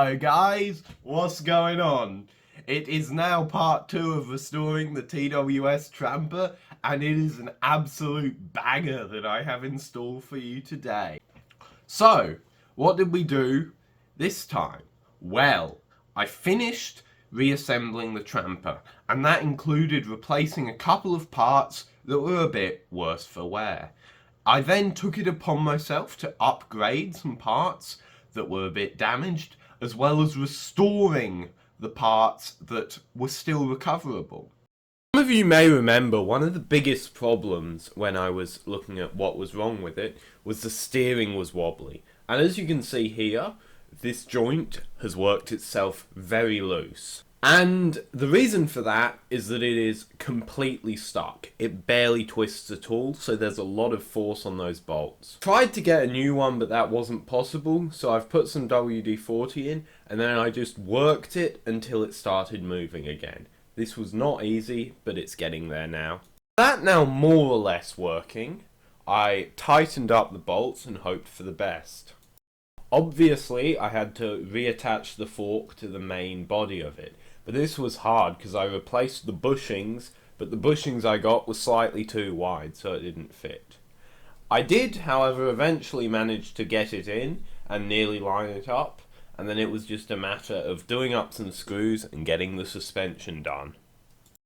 Hello guys, what's going on? It is now part 2 of restoring the TWS Tramper, and it is an absolute banger that I have in store for you today. So, what did we do this time? Well, I finished reassembling the Tramper, and that included replacing a couple of parts that were a bit worse for wear. I then took it upon myself to upgrade some parts that were a bit damaged, as well as restoring the parts that were still recoverable. Some of you may remember one of the biggest problems when I was looking at what was wrong with it was the steering was wobbly. And as you can see here, this joint has worked itself very loose. And the reason for that is that it is completely stuck. It barely twists at all, so there's a lot of force on those bolts. Tried to get a new one, but that wasn't possible, so I've put some WD-40 in, and then I just worked it until it started moving again. This was not easy, but it's getting there now. That now more or less working, I tightened up the bolts and hoped for the best. Obviously, I had to reattach the fork to the main body of it. But this was hard because I replaced the bushings, but the bushings I got were slightly too wide, so it didn't fit. I did, however, eventually manage to get it in and nearly line it up, and then it was just a matter of doing up some screws and getting the suspension done.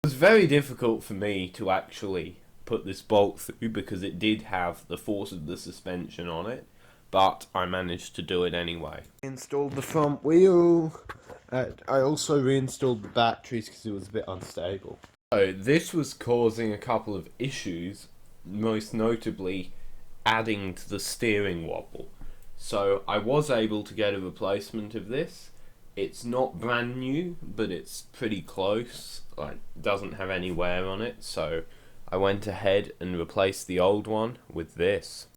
It was very difficult for me to actually put this bolt through because it did have the force of the suspension on it, but I managed to do it anyway. Installed the front wheel. I also reinstalled the batteries because it was a bit unstable. So this was causing a couple of issues, most notably adding to the steering wobble. So I was able to get a replacement of this. It's not brand new, but it's pretty close. Like, doesn't have any wear on it, so I went ahead and replaced the old one with this.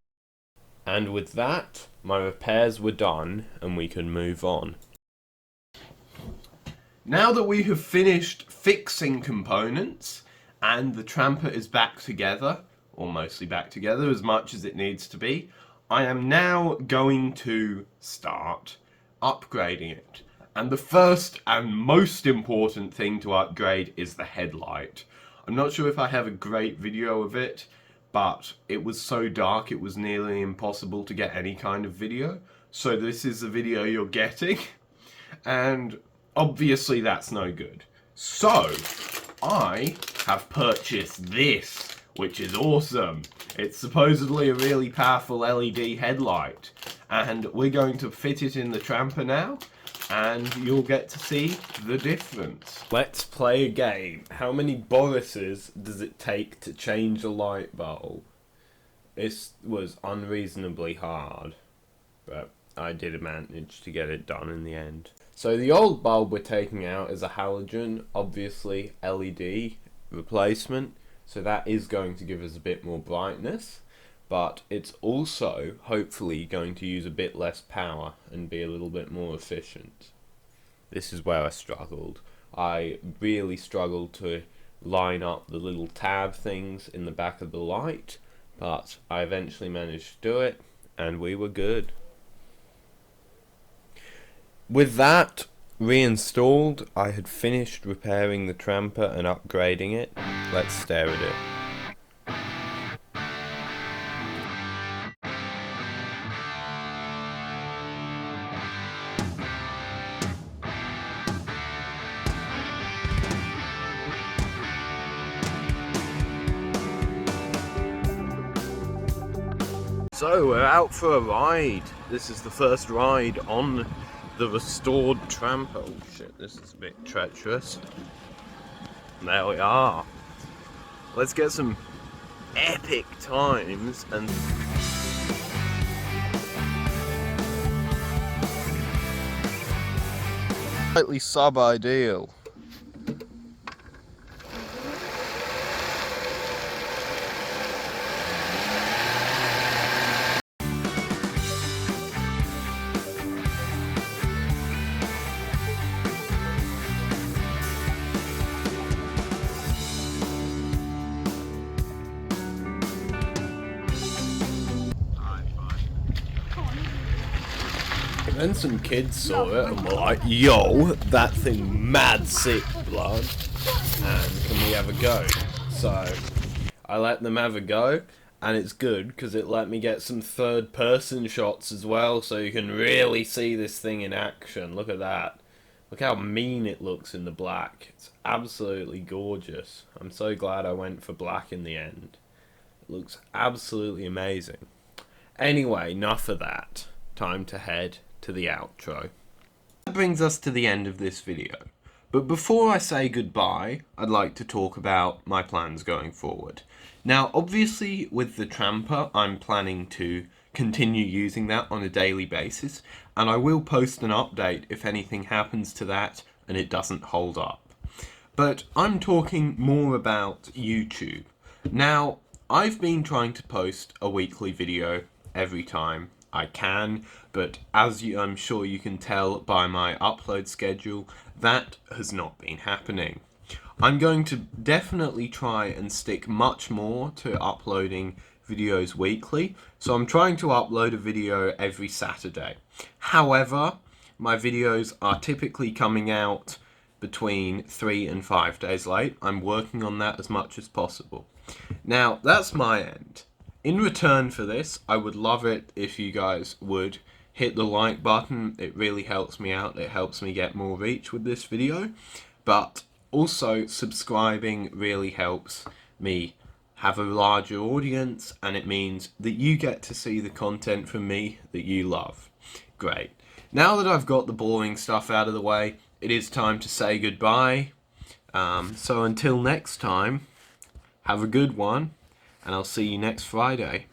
And with that, my repairs were done and we can move on. Now that we have finished fixing components and the Tramper is back together, or mostly back together as much as it needs to be, I am now going to start upgrading it. And the first and most important thing to upgrade is the headlight. I'm not sure if I have a great video of it, but it was so dark it was nearly impossible to get any kind of video. So this is the video you're getting, and obviously that's no good. So I have purchased this, which is awesome. It's supposedly a really powerful LED headlight, and we're going to fit it in the Tramper now, and you'll get to see the difference. Let's play a game. How many Borises does it take to change a light bulb? This was unreasonably hard, but I did manage to get it done in the end. So the old bulb we're taking out is a halogen, obviously LED replacement, so that is going to give us a bit more brightness, but it's also hopefully going to use a bit less power and be a little bit more efficient. This is where I struggled. I really struggled to line up the little tab things in the back of the light, but I eventually managed to do it, and we were good. With that reinstalled, I had finished repairing the Tramper and upgrading it. Let's stare at it. So we're out for a ride. This is the first ride on the restored Tramper. Oh shit, this is a bit treacherous. There we are. Let's get some epic times and slightly sub-ideal. Then some kids saw it and were like, yo, that thing mad sick, blood. And can we have a go? So I let them have a go, and it's good because it let me get some third person shots as well, so you can really see this thing in action. Look at that. Look how mean it looks in the black. It's absolutely gorgeous. I'm so glad I went for black in the end. It looks absolutely amazing. Anyway, enough of that. Time to head to the outro. That brings us to the end of this video. But before I say goodbye, I'd like to talk about my plans going forward. Now, obviously, with the Tramper, I'm planning to continue using that on a daily basis, and I will post an update if anything happens to that and it doesn't hold up. But I'm talking more about YouTube. Now, I've been trying to post a weekly video every time I can, but as I'm sure you can tell by my upload schedule, that has not been happening. I'm going to definitely try and stick much more to uploading videos weekly, so I'm trying to upload a video every Saturday. However, my videos are typically coming out between 3 and 5 days late. I'm working on that as much as possible. Now, that's my end. In return for this, I would love it if you guys would hit the like button. It really helps me out. It helps me get more reach with this video. But also, subscribing really helps me have a larger audience, and it means that you get to see the content from me that you love. Great. Now that I've got the boring stuff out of the way, it is time to say goodbye. So until next time, have a good one, and I'll see you next Friday.